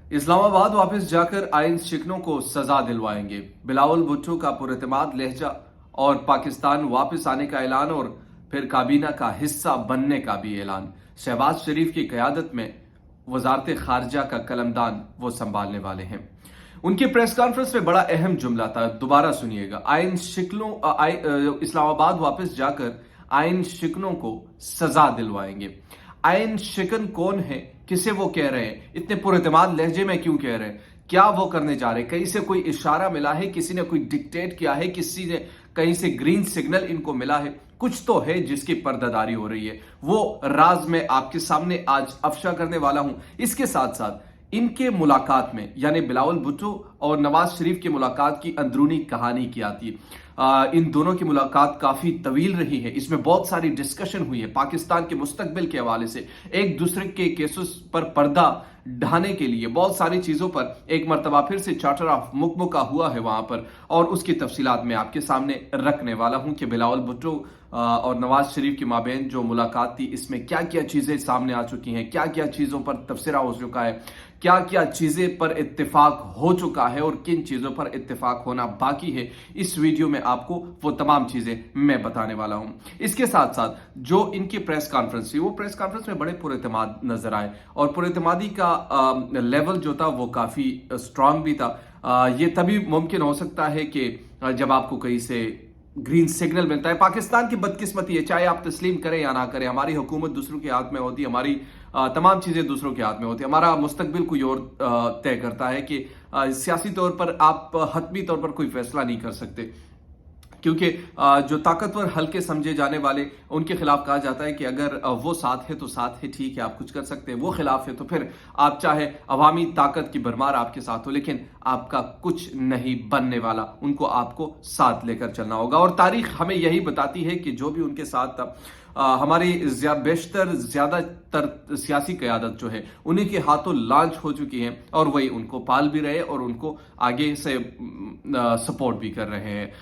इस्लामाबाद वापस जाकर आइन शिकनों को सजा दिलवाएंगे। बिलावल भुट्टो का पुरएतमाद लहजा और पाकिस्तान वापस आने का ऐलान और फिर काबीना का हिस्सा बनने का भी ऐलान। शहबाज शरीफ की क़यादत में वजारत खारजा का कलमदान वो संभालने वाले हैं। उनकी प्रेस कॉन्फ्रेंस में बड़ा अहम जुमला था, दोबारा सुनिएगा। इस्लामाबाद वापस जाकर आइन शिकनों को सजा दिलवाएंगे। आइन शिकन कौन है, किसे वो कह रहे हैं, इतने पुरएतमाद लहजे में क्यों कह रहे हैं, क्या वो करने जा रहे हैं? कहीं से कोई इशारा मिला है, किसी ने कोई डिक्टेट किया है, किसी ने कहीं से ग्रीन सिग्नल इनको मिला है? कुछ तो है जिसकी पर्दादारी हो रही है, वो राज मैं आपके सामने आज अफशा करने वाला हूं। इसके साथ साथ इनके मुलाकात में, यानी बिलावल भुट्टो और नवाज शरीफ की मुलाकात की अंदरूनी कहानी क्या थी। इन दोनों की मुलाकात काफी तवील रही है, इसमें बहुत सारी डिस्कशन हुई है पाकिस्तान के मुस्तकबिल के हवाले से, एक दूसरे के केसेस पर पर्दा ढाने के लिए बहुत सारी चीजों पर एक मरतबा फिर से चार्टर ऑफ मुकमुका हुआ है वहां पर, और उसकी तफसीलात मैं आपके सामने रखने वाला हूं कि बिलावल भुट्टो और नवाज शरीफ की माबेन जो मुलाकात थी, इसमें क्या क्या चीजें सामने आ चुकी हैं, क्या क्या चीजों पर तबसरा हो चुका है, क्या क्या चीजें पर इत्तेफाक हो चुका है और किन चीजों पर इत्तेफाक होना बाकी है। इस वीडियो में आपको वो तमाम चीजें मैं बताने वाला हूं। इसके साथ साथ जो इनकी प्रेस कॉन्फ्रेंस थी, वो प्रेस कॉन्फ्रेंस में बड़े पुरएतमाद नजर आए और पुरएतमादी का लेवल जो था वो काफी स्ट्रांग भी था। ये तभी मुमकिन हो सकता है कि जब आपको कहीं से ग्रीन सिग्नल मिलता है। पाकिस्तान की बदकिस्मती है, चाहे आप तस्लीम करें या ना करें, हमारी हुकूमत दूसरों के हाथ में होती है, हमारी तमाम चीजें दूसरों के हाथ में होती है, हमारा मुस्तकबिल कोई और तय करता है कि सियासी तौर पर आप हतमी तौर पर कोई फैसला नहीं कर सकते, क्योंकि जो ताकतवर हल्के समझे जाने वाले, उनके खिलाफ कहा जाता है कि अगर वो साथ है तो साथ है, ठीक है, आप कुछ कर सकते हैं, वो खिलाफ है तो फिर आप चाहे अवामी ताकत की भरमार आपके साथ हो, लेकिन आपका कुछ नहीं बनने वाला, उनको आपको साथ लेकर चलना होगा। और तारीख हमें यही बताती है कि जो भी उनके साथ था, हमारी ज्यादातर सियासी क़यादत जो है उन्हीं के हाथों लॉन्च हो चुकी है और वही उनको पाल भी रहे और उनको आगे से सपोर्ट भी कर रहे हैं।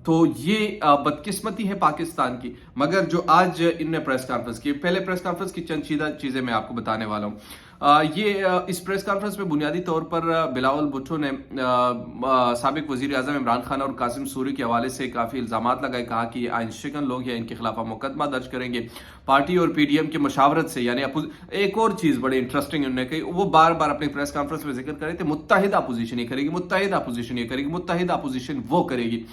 तो ये बदकिस्मती है पाकिस्तान की। मगर जो आज इनने प्रेस कॉन्फ्रेंस की, पहले प्रेस कॉन्फ्रेंस की चंद चीजें मैं आपको बताने वाला हूँ। इस प्रेस कॉन्फ्रेंस में बुनियादी तौर पर बिलावल भुट्टो ने साबिक वजीर आजम इमरान खान और कासिम सूरी के हवाले से काफी इल्जामात लगाए, कहा कि ये आइन शिकन लोग हैं, इनके खिलाफ मुकदमा दर्ज करेंगे। पार्टी और पीडीएम की मशावरत से, यानी एक और चीज बड़ी इंटरेस्टिंग उन्होंने कही, वो बार बार अपनी प्रेस कॉन्फ्रेंस में जिक्र कर रहे थे, मुत्तहिदा अपोजिशन ये करेगी, मुत्तहिदा अपोजिशन ये करेगी, मुत्तहिदा अपोजिशन वो करेगी।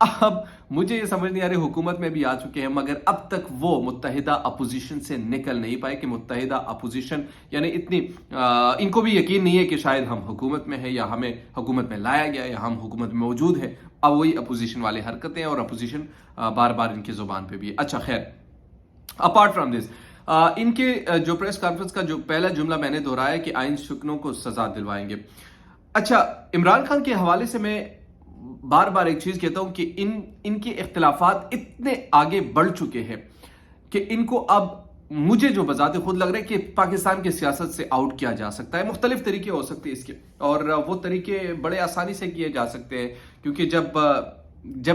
अब मुझे ये समझ नहीं आ रही, हुकूमत में भी आ चुके हैं मगर अब तक वो मुत्तहिदा अपोजिशन से निकल नहीं पाए कि मुत्तहिदा अपोजिशन, यानी इतनी इनको भी यकीन नहीं है कि शायद हम हुकूमत में है या हमें हुकूमत में लाया गया या हम हुकूमत में मौजूद है। अब वही अपोजिशन वाले हरकतें और अपोजिशन बार बार इनकी जुबान पे भी है। अच्छा खैर, अपार्ट फ्रॉम दिस, इनके जो प्रेस कॉन्फ्रेंस का जो पहला जुमला मैंने दोहराया कि आइन शिकनों को सजा दिलवाएंगे। अच्छा, इमरान खान के हवाले से मैं बार बार एक चीज कहता हूं कि इनके इख्तिलाफात इतने आगे बढ़ चुके हैं कि इनको अब, मुझे जो बजाते खुद लग रहा है कि पाकिस्तान की सियासत से आउट किया जा सकता है। मुख्तलिफ तरीके हो सकते हैं इसके, और वो तरीके बड़े आसानी से किए जा सकते हैं, क्योंकि जब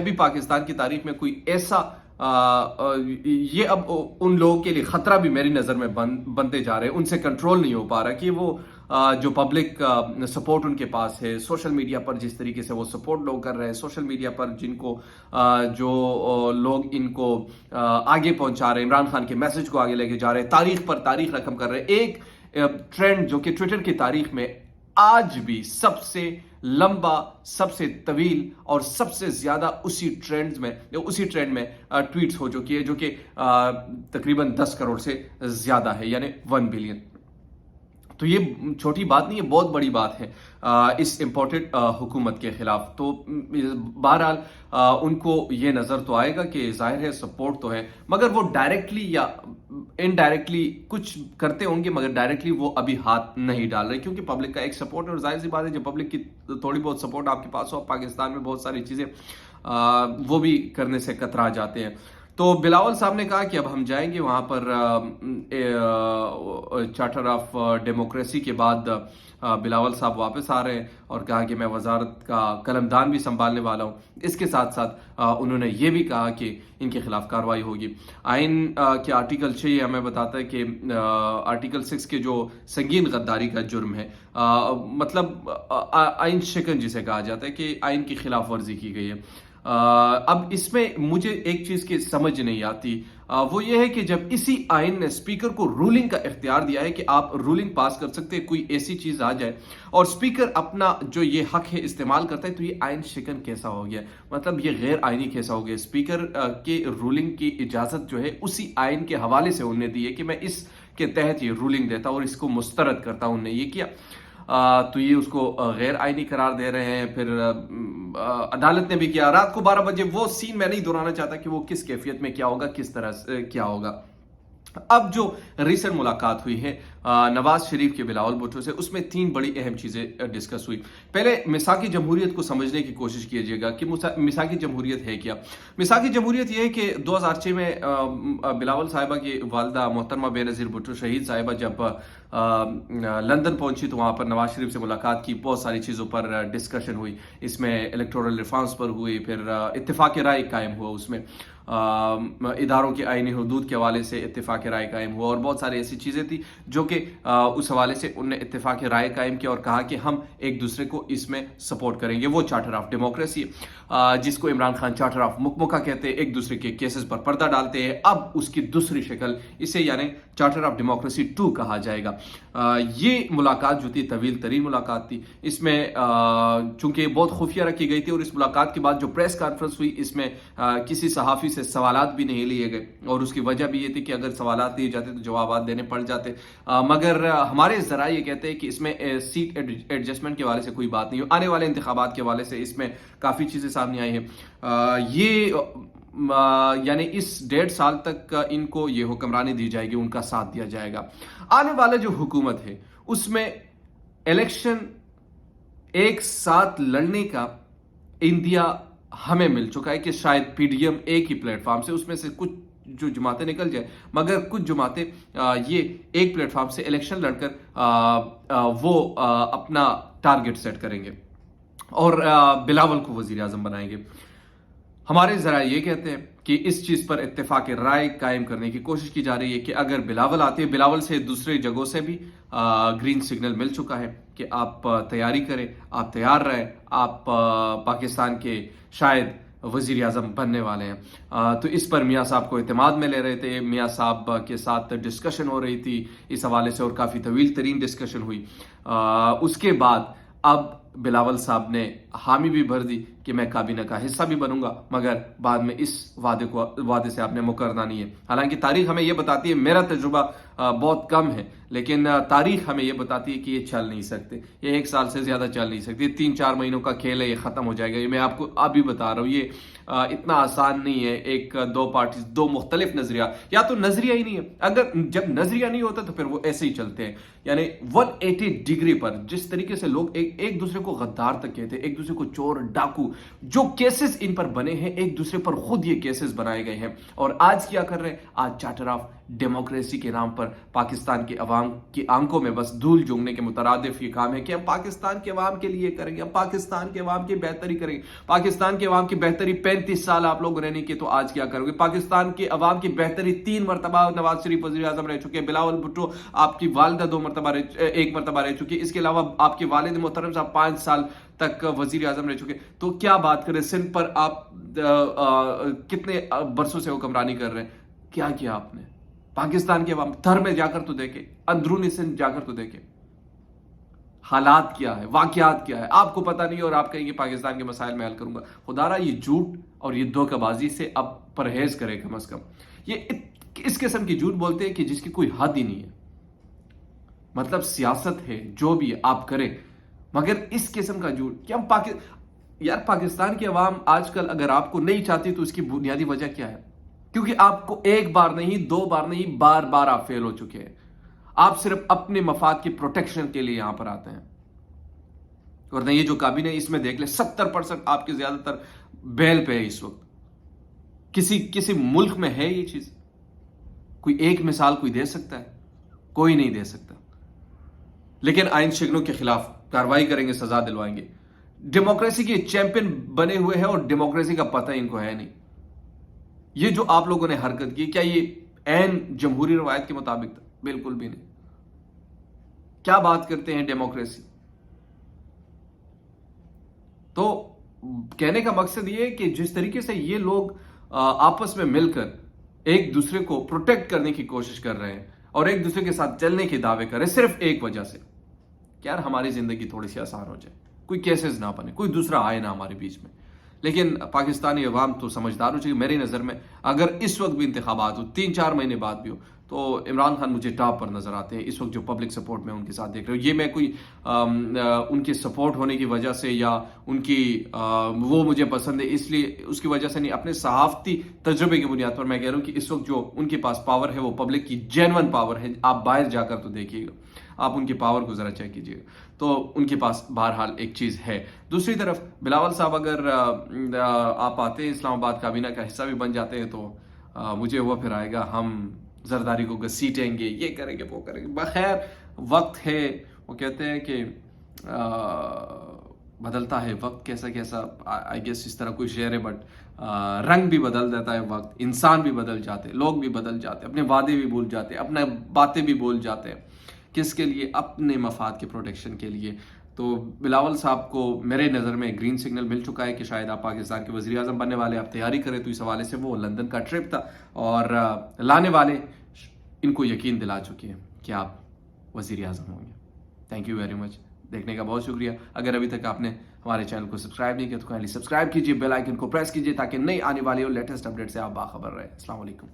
भी पाकिस्तान की तारीख में कोई ऐसा ये अब उन लोगों के लिए खतरा भी मेरी नजर में बनते जा रहे हैं, उनसे कंट्रोल नहीं हो पा रहा कि वो जो पब्लिक सपोर्ट उनके पास है, सोशल मीडिया पर जिस तरीके से वो सपोर्ट लोग कर रहे हैं, सोशल मीडिया पर जिनको जो लोग इनको आगे पहुंचा रहे हैं, इमरान खान के मैसेज को आगे लेके जा रहे हैं, तारीख पर तारीख रकम कर रहे हैं। एक ट्रेंड जो कि ट्विटर की तारीख में आज भी सबसे लंबा, सबसे तवील और सबसे ज्यादा उसी ट्रेंड में ट्वीट्स हो चुकी है, जो कि तकरीबन 10 करोड़ से ज्यादा है, यानी 1 बिलियन। तो ये छोटी बात नहीं है, बहुत बड़ी बात है इस इम्पोर्टेड हुकूमत के खिलाफ। तो बहरहाल उनको ये नजर तो आएगा कि जाहिर है सपोर्ट तो है, मगर वो डायरेक्टली या इनडायरेक्टली कुछ करते होंगे, मगर डायरेक्टली वो अभी हाथ नहीं डाल रहे, क्योंकि पब्लिक का एक सपोर्ट है। और जाहिर सी बात है, जब पब्लिक की थोड़ी बहुत सपोर्ट आपके पास हो, पाकिस्तान में बहुत सारी चीजें वो भी करने से कतरा जाते हैं। तो बिलावल साहब ने कहा कि अब हम जाएंगे वहां पर चार्टर ऑफ डेमोक्रेसी के बाद बिलावल साहब वापस आ रहे हैं और कहा कि मैं वजारत का कलमदान भी संभालने वाला हूं। इसके साथ साथ उन्होंने ये भी कहा कि इनके खिलाफ कार्रवाई होगी। आइन के आर्टिकल 6 हमें बताता है कि आर्टिकल 6 के जो संगीन गद्दारी का जुर्म है, मतलब आइन शिकन जिसे कहा जाता है कि आइन की खिलाफ वर्जी की गई है। अब इसमें मुझे एक चीज की समझ नहीं आती, वो ये है कि जब इसी आइन ने स्पीकर को रूलिंग का इख्तियार दिया है कि आप रूलिंग पास कर सकते हैं, कोई ऐसी चीज आ जाए और स्पीकर अपना जो ये हक है इस्तेमाल करता है, तो ये आइन शिकन कैसा हो गया, मतलब ये गैर आइनी कैसा हो गया। स्पीकर के रूलिंग की इजाजत जो है उसी आइन के हवाले से उन्हें दी है कि मैं इसके तहत ये रूलिंग देता और इसको मुस्तरद करता, उन्होंने ये किया। तो ये उसको गैर आइनी करार दे रहे हैं। फिर अदालत ने भी किया। रात को 12 बजे वो सीन मैं नहीं दोहराना चाहता कि वो किस कैफियत में क्या होगा, किस तरह से क्या होगा। अब जो रिसेंट मुलाकात हुई है नवाज शरीफ के बिलावल भुट्टो से, उसमें 3 बड़ी अहम चीजें डिस्कस हुई। पहले मिसाकी जमहूरियत को समझने की कोशिश कीजिएगा कि मिसाकी जमहूरियत है क्या। मिसाकी जमहूरियत यह है कि 2006 में बिलावल साहिबा की वालदा मोहतरमा बेनज़ीर भुट्टो शहीद साहिबा जब लंदन पहुंची तो वहां पर नवाज शरीफ से मुलाकात की, बहुत सारी चीज़ों पर डिस्कशन हुई। इसमें इलेक्टोरल रिफॉर्म्स पर हुई, फिर इत्तेफाक राय कायम हुआ, उसमें इदारों के आईनी हदूद के हवाले से इत्तेफाक राय कायम हुआ और बहुत सारी ऐसी चीज़ें थी जो कि उस हवाले से उनने इत्तेफाक राय कायम किया और कहा कि हम एक दूसरे को इसमें सपोर्ट करेंगे। वो चार्टर ऑफ डेमोक्रेसी जिसको इमरान खान चार्टर ऑफ मुकमुका कहते हैं, एक दूसरे के केसेस पर पर्दा डालते हैं। अब उसकी दूसरी शक्ल इसे यानी चार्टर ऑफ डेमोक्रेसी 2 कहा जाएगा। ये मुलाकात जो थी तवील तरीन मुलाकात थी। इसमें चूंकि बहुत खुफिया रखी गई थी और इस मुलाकात के बाद जो प्रेस कॉन्फ्रेंस हुई इसमें किसी सहाफ़ी से सवालात भी नहीं लिए गए और उसकी वजह भी ये थी कि अगर सवालात दिए जाते तो जवाब देने पड़ जाते। मगर हमारे ज़रा ये कहते हैं कि इसमें सीट एडजस्टमेंट के हवाले से कोई बात नहीं हो, आने वाले इंतखाबात के हवाले से इसमें काफ़ी चीज़ें सामने आई हैं। ये यानी इस 1.5 साल तक इनको ये हुक्मरानी दी जाएगी, उनका साथ दिया जाएगा। आने वाला जो हुकूमत है उसमें इलेक्शन एक साथ लड़ने का इंदिया हमें मिल चुका है कि शायद पीडीएम एक ही प्लेटफॉर्म से, उसमें से कुछ जो जमातें निकल जाए, मगर कुछ जमातें ये एक प्लेटफॉर्म से इलेक्शन लड़कर वो अपना टारगेट सेट करेंगे और बिलावल को वजीर आजम बनाएंगे। हमारे जरा ये कहते हैं कि इस चीज पर इत्तेफाक राय कायम करने की कोशिश की जा रही है कि अगर बिलावल आते हैं, बिलावल से दूसरे जगहों से भी ग्रीन सिग्नल मिल चुका है कि आप तैयारी करें, आप तैयार रहें, आप पाकिस्तान के शायद वजीर आजम बनने वाले हैं। तो इस पर मियाँ साहब को इत्तेमाद में ले रहे थे, मियाँ साहब के साथ डिस्कशन हो रही थी इस हवाले से और काफ़ी तवील तरीन डिस्कशन हुई। उसके बाद अब बिलावल साहब ने हामी भी भर दी कि मैं काबीना का हिस्सा भी बनूंगा, मगर बाद में इस वादे से आपने मुकरना नहीं है। हालांकि तारीख हमें यह बताती है, मेरा तजुर्बा बहुत कम है, लेकिन तारीख हमें यह बताती है कि ये चल नहीं सकते, ये 1 साल से ज्यादा चल नहीं सकते। 3-4 महीनों का खेल है, ये खत्म हो जाएगा। ये मैं आपको अभी बता रहा हूँ, ये इतना आसान नहीं है। एक दो पार्टी, 2 मुख्तलिफ नजरिया, या तो नजरिया ही नहीं है। अगर जब नजरिया नहीं होता तो फिर वो ऐसे ही चलते हैं। यानी 180 डिग्री पर जिस तरीके से लोग एक दूसरे को गद्दार तक कहते हैं, एक दूसरे को चोर डाकू, जो केसेस इन पर बने हैं, एक दूसरे पर खुद ये केसेस बनाए गए हैं। और आज क्या कर रहे हैं? आज चार्टर ऑफ डेमोक्रेसी के नाम पर पाकिस्तान के अवाम की आंखों में बस धूल झोंकने के मुतरादिफ ये काम है कि हम पाकिस्तान के अवाम के लिए करेंगे, हम पाकिस्तान के अवाम की बेहतरी करेंगे। पाकिस्तान के अवाम की बेहतरी 35 साल आप लोगों ने नहीं की, तो आज क्या करोगे? पाकिस्तान के अवाम की बेहतरी 3 मरतबा नवाज शरीफ वजीर आजम रह चुके हैं, बिलावल भुट्टो आपकी वालदा 1 मरतबा रह चुकी है, इसके अलावा आपके वालिद मोहतरम साहब 5 साल तक वजीर आजम रह चुके। तो क्या बात करें, सिंध पर आप कितने बरसों से हुक्मरानी कर रहे हैं? क्या किया आपने? पाकिस्तान के अवाम थर में जाकर तो देखे, अंदरूनी सिंध जाकर तो देखे, हालात क्या है, वाकयात क्या है, आपको पता नहीं और आप कहेंगे पाकिस्तान के मसाइल में हल करूंगा। खुदारा ये झूठ और ये धोखेबाजी से अब परहेज करें कम से कम। ये इस किस्म की झूठ बोलते हैं कि जिसकी कोई हद ही नहीं है। मतलब सियासत है, जो भी है आप करें, मगर इस किस्म का झूठ कि हम पाकिस्तान की अवाम आजकल अगर आपको नहीं चाहती तो उसकी बुनियादी वजह क्या है? क्योंकि आपको 1 बार नहीं, 2 बार नहीं, बार बार आप फेल हो चुके हैं। आप सिर्फ अपने मफाद की प्रोटेक्शन के लिए यहां पर आते हैं। और नहीं, ये जो काबीना इसमें देख ले 70% आपके ज्यादातर बेल पे है इस वक्त। किसी मुल्क में है ये चीज? कोई एक मिसाल कोई दे सकता है? कोई नहीं दे सकता। लेकिन आइन शिकनों के खिलाफ कार्रवाई करेंगे, सजा दिलवाएंगे। डेमोक्रेसी के चैंपियन बने हुए हैं और डेमोक्रेसी का पता इनको है नहीं। ये जो आप लोगों ने हरकत की, क्या ये ऐन जमहूरी रवायत के मुताबिक था? बिल्कुल भी नहीं। क्या बात करते हैं डेमोक्रेसी। तो कहने का मकसद ये है कि जिस तरीके से ये लोग आपस में मिलकर एक दूसरे को प्रोटेक्ट करने की कोशिश कर रहे हैं और एक दूसरे के साथ चलने के दावे कर रहे हैं, सिर्फ एक वजह से, यार हमारी जिंदगी थोड़ी सी आसान हो जाए, कोई केसेस ना बने, कोई दूसरा आए ना हमारे बीच में। लेकिन पाकिस्तानी अवाम तो समझदार हो चुकी। मेरी नज़र में अगर इस वक्त भी इंतखाबात हो, 3-4 महीने बाद भी हो, तो इमरान खान मुझे टॉप पर नजर आते हैं इस वक्त जो पब्लिक सपोर्ट में उनके साथ देख रहे हो। ये मैं कोई उनके सपोर्ट होने की वजह से या उनकी वो मुझे पसंद है इसलिए उसकी वजह से नहीं, अपने सहाफती तजुर्बे की बुनियाद पर मैं कह रहा हूँ कि इस वक्त जो उनके पास पावर है वो पब्लिक की जेन्युइन पावर है। आप बाहर जाकर तो देखिएगा, आप उनकी पावर को जरा चेक कीजिएगा, तो उनके पास बहरहाल एक चीज है। दूसरी तरफ बिलावल साहब अगर आप आते हैं इस्लामाबाद काबीना का हिस्सा भी बन जाते हैं, तो मुझे हुआ फिर आएगा, हम जरदारी को घसीटेंगे, ये करेंगे, वो करेंगे। बखैर वक्त है, वो कहते हैं कि बदलता है वक्त कैसा कैसा, आई गेस इस तरह कोई शेर है, बट रंग भी बदल देता है वक्त, इंसान भी बदल जाते, लोग भी बदल जाते, अपने वादे भी भूल जाते, अपने बातें भी भूल जाते हैं। किसके लिए? अपने मफाद के प्रोटेक्शन के लिए। तो बिलावल साहब को मेरे नज़र में ग्रीन सिग्नल मिल चुका है कि शायद आप पाकिस्तान के वज़ीर आज़म बनने वाले, आप तैयारी करें। तो इस हवाले से वो लंदन का ट्रिप था और लाने वाले इनको यकीन दिला चुके हैं कि आप वज़ीर आज़म होंगे। थैंक यू वेरी मच, देखने का बहुत शुक्रिया। अगर अभी तक आपने हमारे चैनल को सब्सक्राइब नहीं किया तो काइंडली सब्सक्राइब कीजिए, बेल आइकन को प्रेस कीजिए ताकि नई आने वाली और लेटेस्ट अपडेट से आप बाखबर रहे। अस्सलाम वालेकुम।